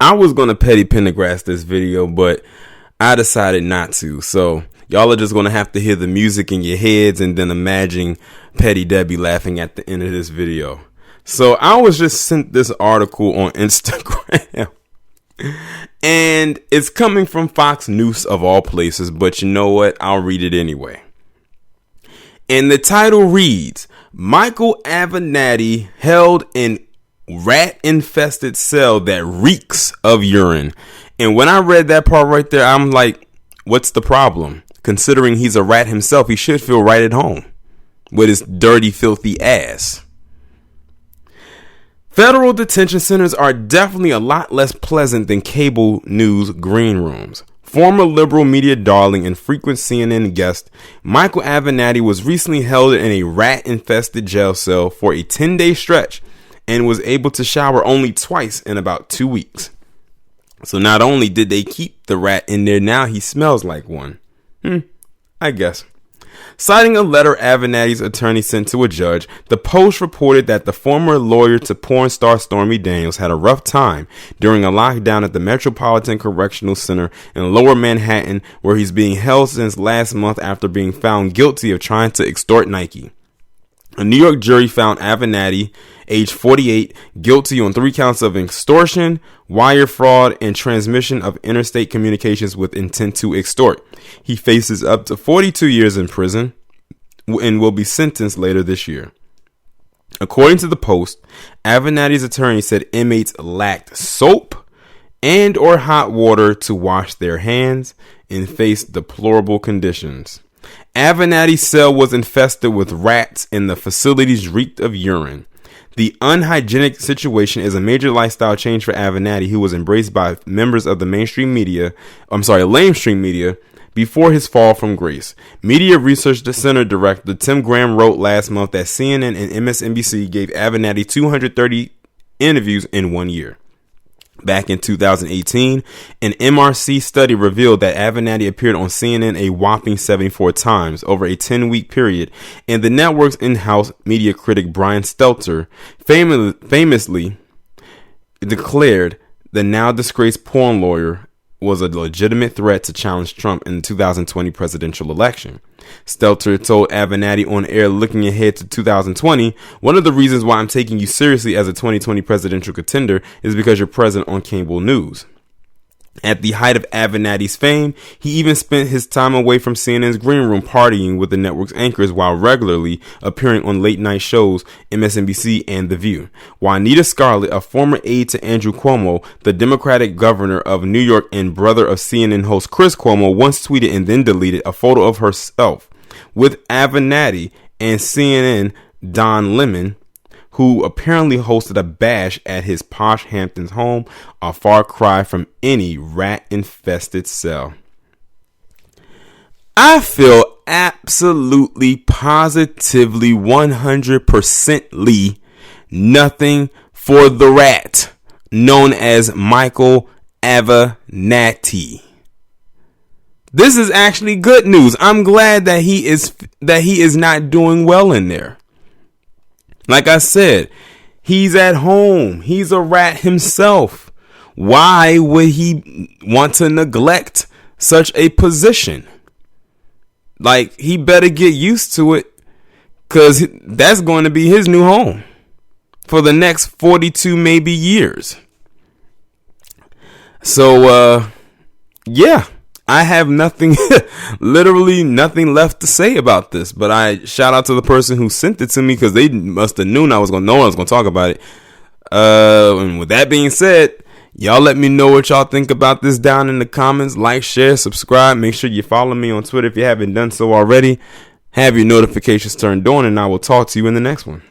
I was going to petty Pendergrass this video, but I decided not to. So y'all are just going to have to hear the music in your heads and then imagine Petty Debbie laughing at the end of this video. So I was just sent this article on Instagram. And it's coming from Fox News of all places, but you know what? I'll read it anyway. And the title reads, Michael AvenRATti held in rat-infested cell that reeks of urine. And when I read that part right there, I'm like, what's the problem? Considering he's a rat himself, he should feel right at home with his dirty, filthy ass. Federal detention centers are definitely a lot less pleasant than cable news green rooms. Former liberal media darling and frequent CNN guest Michael AvenRATti was recently held in a rat-infested jail cell for a 10-day stretch and was able to shower only twice in about 2 weeks. So not only did they keep the rat in there, now he smells like one. I guess. Citing a letter AvenRATti's attorney sent to a judge, the Post reported that the former lawyer to porn star Stormy Daniels had a rough time during a lockdown at the Metropolitan Correctional Center in Lower Manhattan, where he's being held since last month after being found guilty of trying to extort Nike. A New York jury found AvenRATti, age 48, guilty on 3 counts of extortion, wire fraud, and transmission of interstate communications with intent to extort. He faces up to 42 years in prison and will be sentenced later this year. According to the Post, AvenRATti's attorney said inmates lacked soap and or hot water to wash their hands and faced deplorable conditions. AvenRATti's cell was infested with rats and the facilities reeked of urine. The unhygienic situation is a major lifestyle change for AvenRATti, who was embraced by members of the lamestream media before his fall from grace. Media Research Center Director Tim Graham wrote last month that CNN and MSNBC gave AvenRATti 230 interviews in 1 year. Back in 2018, an MRC study revealed that AvenRATti appeared on CNN a whopping 74 times over a 10-week period, and the network's in-house media critic Brian Stelter famously declared the now disgraced porn lawyer was a legitimate threat to challenge Trump in the 2020 presidential election. Stelter told AvenRATti on air, looking ahead to 2020, one of the reasons why I'm taking you seriously as a 2020 presidential contender is because you're present on cable news. At the height of AvenRATti's fame, he even spent his time away from CNN's green room partying with the network's anchors while regularly appearing on late night shows, MSNBC and The View. Juanita Scarlett, a former aide to Andrew Cuomo, the Democratic governor of New York and brother of CNN host Chris Cuomo, once tweeted and then deleted a photo of herself with AvenRATti and CNN Don Lemon, who apparently hosted a bash at his posh Hamptons home, a far cry from any rat-infested cell. I feel absolutely, positively, 100%ly nothing for the rat known as Michael AvenRATti. This is actually good news. I'm glad that he is not doing well in there. Like I said, he's at home. He's a rat himself. Why would he want to neglect such a position? Like, he better get used to it, because that's going to be his new home for the next 42 maybe years. So, yeah. I have nothing, literally nothing left to say about this, but I shout out to the person who sent it to me, because they must have known I was going to talk about it. And with that being said, y'all let me know what y'all think about this down in the comments. Like, share, subscribe. Make sure you follow me on Twitter if you haven't done so already. Have your notifications turned on, and I will talk to you in the next one.